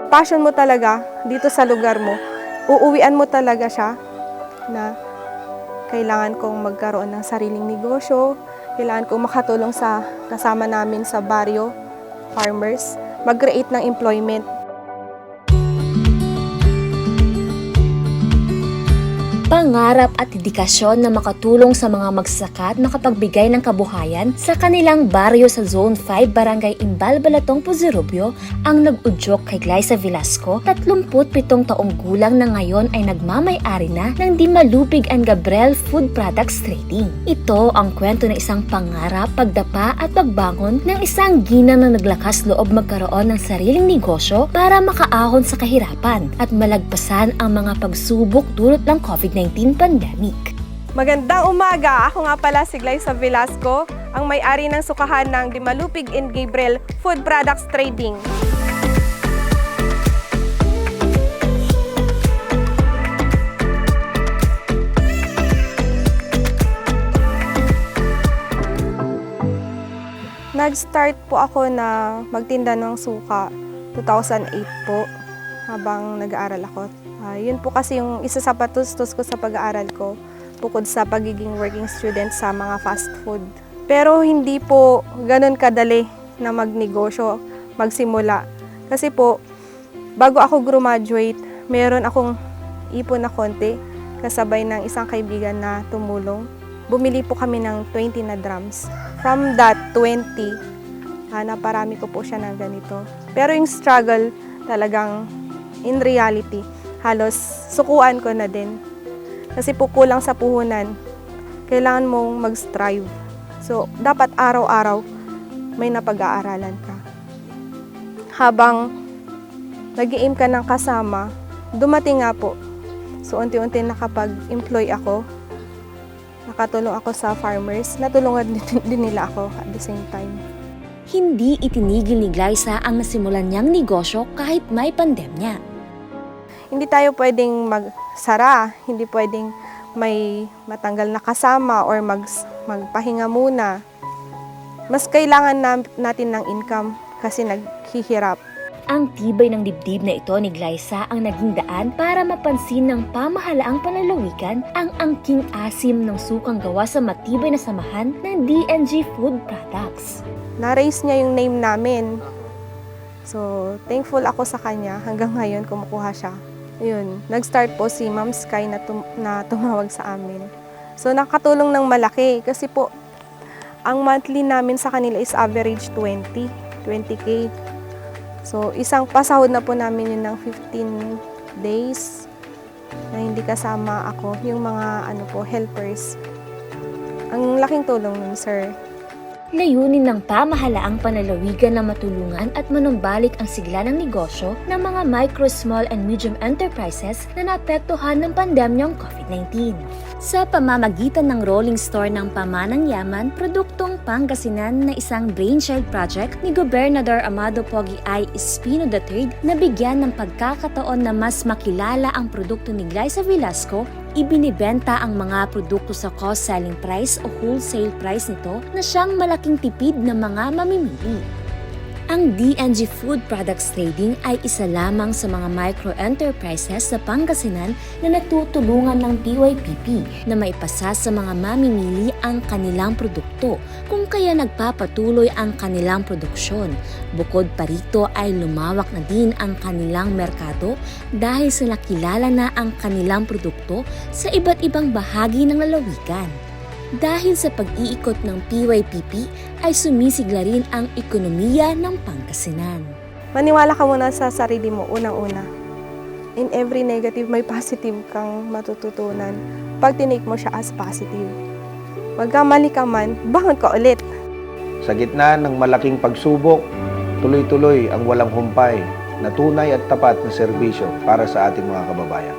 passion mo talaga dito sa lugar mo, uuwian mo talaga siya na kailangan kong magkaroon ng sariling negosyo, kailangan kong makatulong sa kasama namin sa baryo, farmers, mag-create ng employment. Pangarap at dedikasyon na makatulong sa mga magsasaka at makapagbigay ng kabuhayan sa kanilang baryo sa Zone 5, Barangay Imbal, Balatong, Puzerobio ang nag-udyok kay Glyza Velasco, 37 taong gulang na ngayon ay nagmamay-ari na ng Dimalupig and Gabriel Food Products Trading. Ito ang kwento ng isang pangarap, pagdapa at pagbangon ng isang ginang na naglakas loob magkaroon ng sariling negosyo para makaahon sa kahirapan at malagpasan ang mga pagsubok dulot ng COVID-19 pandemic. Magandang umaga! Ako nga pala si Glyza Velasco, ang may-ari ng sukahan ng Dimalupig and Gabriel Food Products Trading. Nag-start po ako na magtinda ng suka 2008 po habang nag-aaral ako. Yun po kasi yung isa sa patustos ko sa pag-aaral ko, bukod sa pagiging working student sa mga fast food. Pero hindi po ganun kadali na magnegosyo, magsimula. Kasi po, bago ako graduate, meron akong ipon na konti, kasabay ng isang kaibigan na tumulong. Bumili po kami ng 20 na drums. From that 20, naparami ko po siya ng ganito. Pero yung struggle talagang in reality, halos sukuan ko na din. Kasi po kulang sa puhunan. Kailangan mong mag-strive. So, dapat araw-araw may napag-aaralan ka. Habang nag-i-aim ka ng kasama, dumating nga po. So, unti-unti nakapag-employ ako. Nakatulong ako sa farmers. Natulungan din nila ako at the same time. Hindi itinigil ni Glyza ang nasimulan niyang negosyo kahit may pandemya. Hindi tayo pwedeng magsara, hindi pwedeng may matanggal na kasama or magpahinga muna. Mas kailangan natin ng income kasi naghihirap. Ang tibay ng dibdib na ito ni Glyza ang naging daan para mapansin ng pamahalaang panlalawigan ang angking asim ng sukang gawa sa matibay na samahan ng DNG Food Products. Na-raise niya yung name namin. So, thankful ako sa kanya. Hanggang ngayon, kumukuha siya. Yun, nag-start po si Ma'am Sky na tumawag sa amin. So, nakatulong ng malaki kasi po, ang monthly namin sa kanila is average 20K. So, isang pasahod na po namin yun ng 15 days na hindi kasama ako, yung mga helpers. Ang laking tulong nun, sir. Layunin ng pamahalaang panlalawigan na matulungan at manumbalik ang sigla ng negosyo ng mga micro, small and medium enterprises na naapektuhan ng pandemyang COVID-19. Sa pamamagitan ng rolling store ng Pamanang Yaman, produktong Pangasinan na isang brainchild project ni Gobernador Amado Pogi I. Espino III na bigyan ng pagkakataon na mas makilala ang produkto ni Glyza Velasco, ibinibenta ang mga produkto sa cost selling price o wholesale price nito na siyang malaking tipid ng mga mamimili. Ang DNG Food Products Trading ay isa lamang sa mga micro-enterprises sa Pangasinan na natutulungan ng PYPP na maipasa sa mga mamimili ang kanilang produkto kung kaya nagpapatuloy ang kanilang produksyon. Bukod pa rito ay lumawak na din ang kanilang merkado dahil sa nakilala na ang kanilang produkto sa iba't ibang bahagi ng lalawigan. Dahil sa pag-iikot ng PYPP ay sumisigla rin ang ekonomiya ng Pangasinan. Maniwala ka muna sa sarili mo, unang-una. In every negative, may positive kang matututunan pag tinake mo siya as positive. Magkamali ka man, bangon ka ulit. Sa gitna ng malaking pagsubok, tuloy-tuloy ang walang humpay na tunay at tapat na serbisyo para sa ating mga kababayan.